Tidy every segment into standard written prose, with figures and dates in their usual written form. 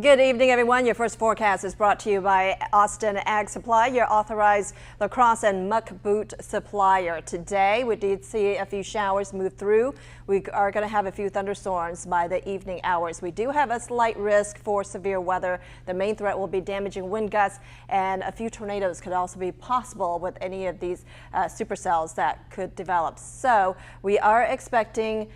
Good evening, everyone. Your first forecast is brought to you by Austin Ag Supply, your authorized lacrosse and muck boot supplier. Today, we did see a few showers move through. We are going to have a few thunderstorms by the evening hours. We do have a slight risk for severe weather. The main threat will be damaging wind gusts, and a few tornadoes could also be possible with any of these supercells that could develop. So we are expecting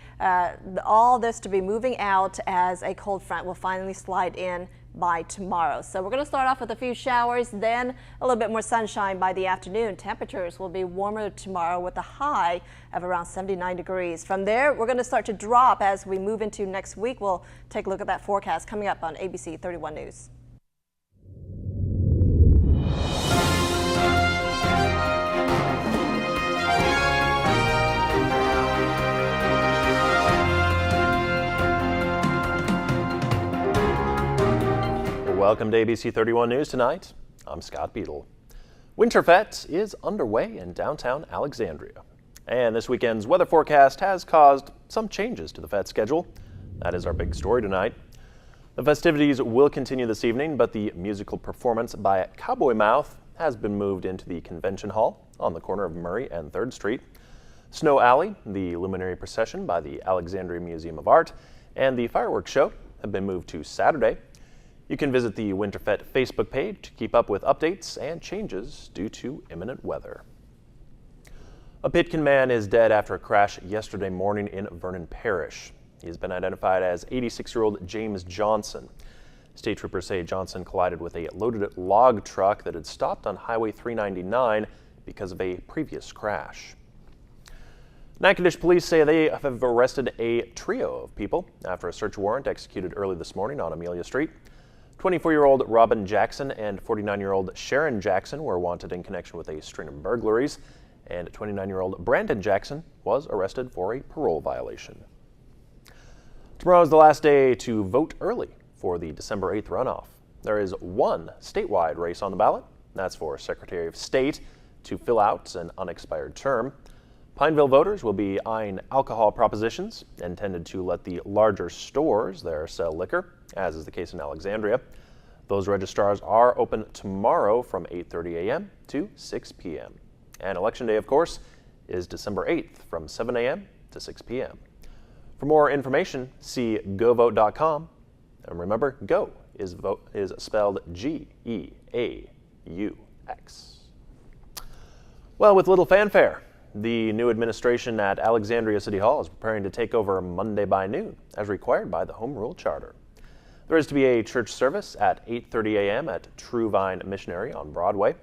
all this to be moving out as a cold front will finally slide in by tomorrow. So we're going to start off with a few showers, then a little bit more sunshine by the afternoon. Temperatures will be warmer tomorrow with a high of around 79 degrees. From there, we're going to start to drop as we move into next week. We'll take a look at that forecast coming up on ABC 31 News. Welcome to ABC 31 News tonight. I'm Scott Beadle. Winterfest is underway in downtown Alexandria. And this weekend's weather forecast has caused some changes to the Fest schedule. That is our big story tonight. The festivities will continue this evening, but the musical performance by Cowboy Mouth has been moved into the Convention Hall on the corner of Murray and 3rd Street. Snow Alley, the luminary procession by the Alexandria Museum of Art, and the fireworks show have been moved to Saturday. You can visit the Winterfest Facebook page to keep up with updates and changes due to imminent weather. A Pitkin man is dead after a crash yesterday morning in Vernon Parish. He has been identified as 86-year-old James Johnson. State troopers say Johnson collided with a loaded log truck that had stopped on Highway 399 because of a previous crash. Natchitoches police say they have arrested a trio of people after a search warrant executed early this morning on Amelia Street. 24-year-old Robin Jackson and 49-year-old Sharon Jackson were wanted in connection with a string of burglaries, and 29-year-old Brandon Jackson was arrested for a parole violation. Tomorrow is the last day to vote early for the December 8th runoff. There is one statewide race on the ballot. That's for Secretary of State to fill out an unexpired term. Pineville voters will be eyeing alcohol propositions intended to let the larger stores there sell liquor, as is the case in Alexandria. Those registrars are open tomorrow from 8:30 a.m. to 6 p.m. And Election Day, of course, is December 8th from 7 a.m. to 6 p.m. For more information, see govote.com. And remember, GO is spelled G-E-A-U-X. Well, with little fanfare, the new administration at Alexandria City Hall is preparing to take over Monday by noon, as required by the Home Rule Charter. There is to be a church service at 8:30 a.m. at True Vine Missionary on Broadway.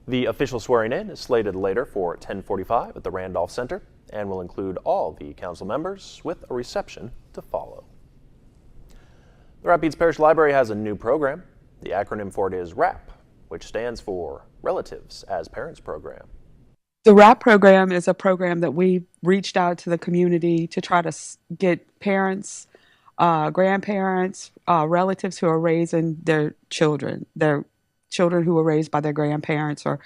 The official swearing in is slated later for 10:45 at the Randolph Center and will include all the council members with a reception to follow. The Rapides Parish Library has a new program. The acronym for it is RAP, which stands for Relatives as Parents Program. The RAP program is a program that we reached out to the community to try to get parents, grandparents, relatives who are raising their children who were raised by their grandparents, or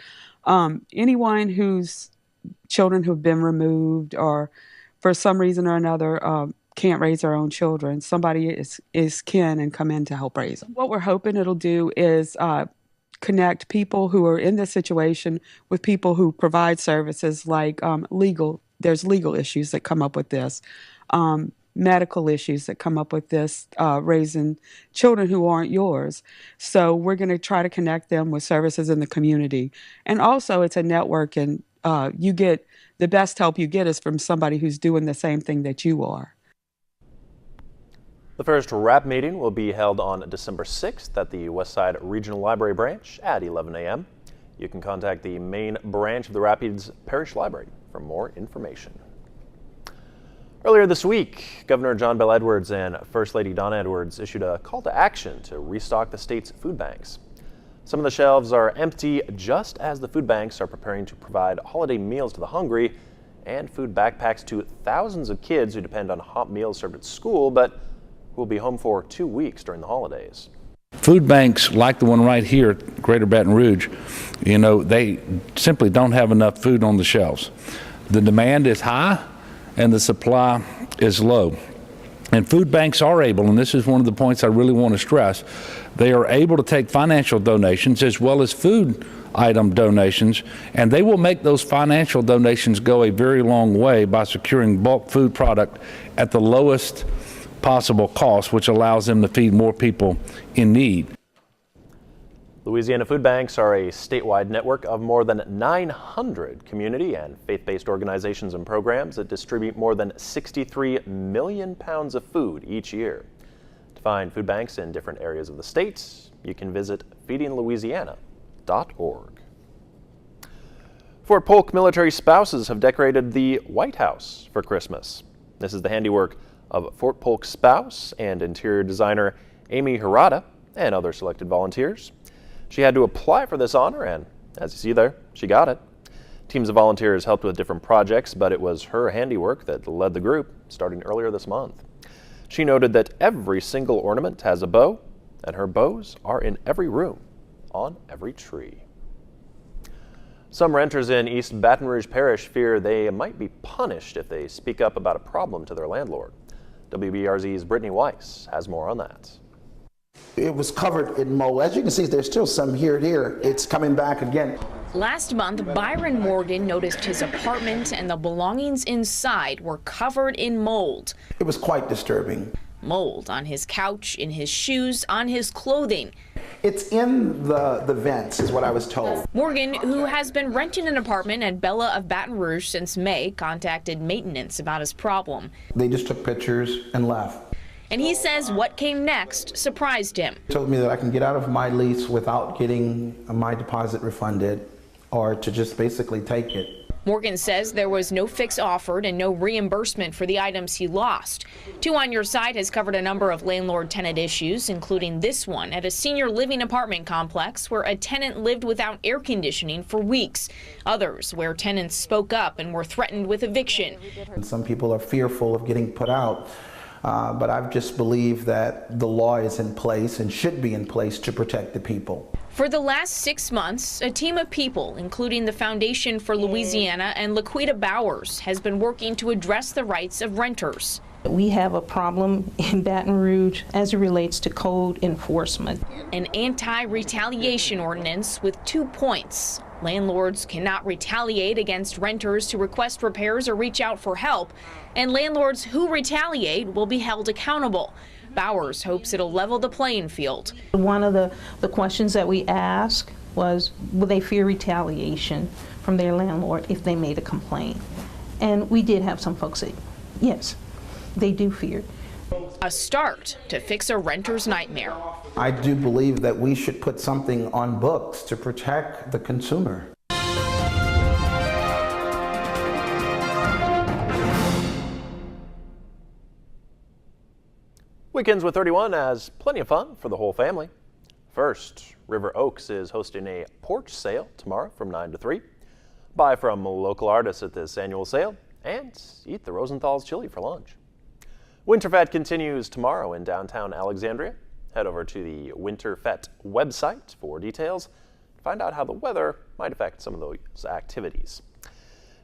anyone whose children who have been removed or for some reason or another can't raise their own children. Somebody is kin and come in to help raise them. What we're hoping it'll do is connect people who are in this situation with people who provide services like there's legal issues that come up with this, medical issues that come up with this, raising children who aren't yours. So we're going to try to connect them with services in the community. And also it's a network, and you get the best help you get is from somebody who's doing the same thing that you are. The first RAP meeting will be held on December 6th at the Westside Regional Library branch at 11 a.m. You can contact the main branch of the Rapides Parish Library for more information. Earlier this week, Governor John Bel Edwards and First Lady Donna Edwards issued a call to action to restock the state's food banks. Some of the shelves are empty just as the food banks are preparing to provide holiday meals to the hungry and food backpacks to thousands of kids who depend on hot meals served at school, but who will be home for 2 weeks during the holidays. Food banks like the one right here at Greater Baton Rouge, they simply don't have enough food on the shelves. The demand is high and the supply is low. And food banks are able, and this is one of the points I really want to stress, they are able to take financial donations as well as food item donations, and they will make those financial donations go a very long way by securing bulk food product at the lowest possible cost, which allows them to feed more people in need. Louisiana food banks are a statewide network of more than 900 community and faith-based organizations and programs that distribute more than 63 million pounds of food each year. To find food banks in different areas of the state, you can visit feedinglouisiana.org. Fort Polk military spouses have decorated the White House for Christmas. This is the handiwork of Fort Polk spouse and interior designer Amy Hirata and other selected volunteers. She had to apply for this honor, and as you see there, she got it. Teams of volunteers helped with different projects, but it was her handiwork that led the group, starting earlier this month. She noted that every single ornament has a bow, and her bows are in every room, on every tree. Some renters in East Baton Rouge Parish fear they might be punished if they speak up about a problem to their landlord. WBRZ's Brittany Weiss has more on that. It was covered in mold. As you can see, there's still some here and here. It's coming back again. Last month, Byron Morgan noticed his apartment and the belongings inside were covered in mold. It was quite disturbing. Mold on his couch, in his shoes, on his clothing. It's in the vents, is what I was told. Morgan, who has been renting an apartment at Bella of Baton Rouge since May, contacted maintenance about his problem. They just took pictures and left. And he says what came next surprised him. Told me that I can get out of my lease without getting my deposit refunded, or to just basically take it. Morgan says there was no fix offered and no reimbursement for the items he lost. Two on Your Side has covered a number of landlord-tenant issues, including this one at a senior living apartment complex where a tenant lived without air conditioning for weeks. Others where tenants spoke up and were threatened with eviction. Some people are fearful of getting put out. But I just believe that the law is in place and should be in place to protect the people. For the last 6 months, a team of people, including the Foundation for Louisiana and Laquita Bowers, has been working to address the rights of renters. We have a problem in Baton Rouge as it relates to code enforcement. An anti-retaliation ordinance with 2 points. Landlords cannot retaliate against renters who request repairs or reach out for help, and landlords who retaliate will be held accountable. Bowers hopes it'll level the playing field. One of the questions that we asked was, will they fear retaliation from their landlord if they made a complaint? And we did have some folks say, yes, they do fear. A start to fix a renter's nightmare. I do believe that we should put something on books to protect the consumer. Weekends with 31 has plenty of fun for the whole family. First, River Oaks is hosting a porch sale tomorrow from 9 to 3. Buy from local artists at this annual sale and eat the Rosenthal's chili for lunch. Winterfest continues tomorrow in downtown Alexandria. Head over to the Winterfest website for details. Find out how the weather might affect some of those activities.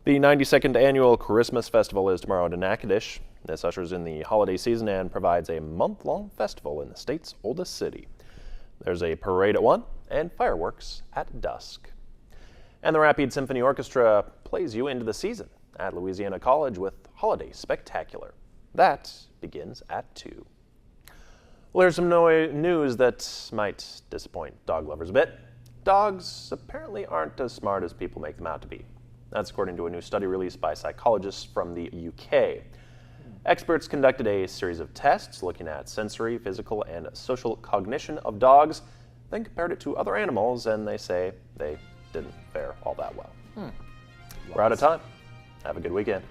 The 92nd annual Christmas Festival is tomorrow in Natchitoches. This ushers in the holiday season and provides a month-long festival in the state's oldest city. There's a parade at 1 and fireworks at dusk. And the Rapid Symphony Orchestra plays you into the season at Louisiana College with Holiday Spectacular. That begins at 2. Well, here's some news that might disappoint dog lovers a bit. Dogs apparently aren't as smart as people make them out to be. That's according to a new study released by psychologists from the UK. Experts conducted a series of tests looking at sensory, physical, and social cognition of dogs, then compared it to other animals, and they say they didn't fare all that well. We're out of time. Have a good weekend.